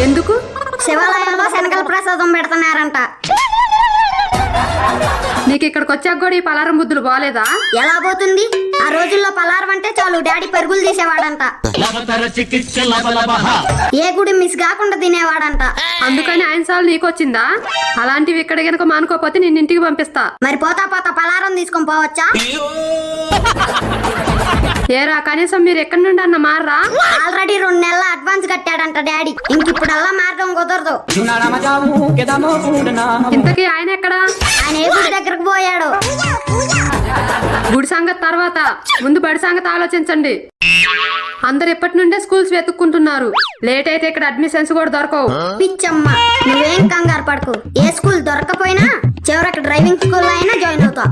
ఎందుకు? శివాలయంలో శనగల ప్రసాదం పెడుతున్నారంట. నీకు ఇక్కడికి వచ్చాక కూడా ఈ పలారం బుద్ధులు బాలేదా? ఎలా పోతుంది? ఆ రోజుల్లో పలారం అంటే చాలు డాడీ పరుగులు తీసేవాడంట. ఏ గుడి మిస్ కాకుండా తినేవాడంట. అందుకని ఆయన సార్లు నీకొచ్చిందా? అలాంటివి ఇక్కడ గనక మానుకోపోతే నిన్ను ఇంటికి పంపిస్తా. మరి పోతా పోతా పలారం తీసుకొని పోవచ్చా? ఏరా కనీసం మీరు ఎక్కడి నుండి అన్న మారరా? ఆల్రెడీ 2 నెలల అడ్వాన్స్ కట్టాడంట డాడీ. ఇంకిప్పుడల్లా మార్గం కుదరదు. ఇంతకీ ఆయన ఎక్కడా? ఆయన ఏ గుడి దగ్గరకు పోయాడు? గుడి సంగతి తర్వాత, ముందు బడి సంగతి ఆలోచించండి. అందరు ఎప్పటి నుండే స్కూల్స్ వెతుక్కుంటున్నారు. లేట్ అయితే ఇక్కడ అడ్మిషన్స్ కూడా దొరకవు. పిచ్చమ్మ, నువ్వేం కంగారు పడకు. ఏ స్కూల్ దొరకపోయినా చివరికి డ్రైవింగ్ స్కూల్ అయినా జాయిన్ అవుతా.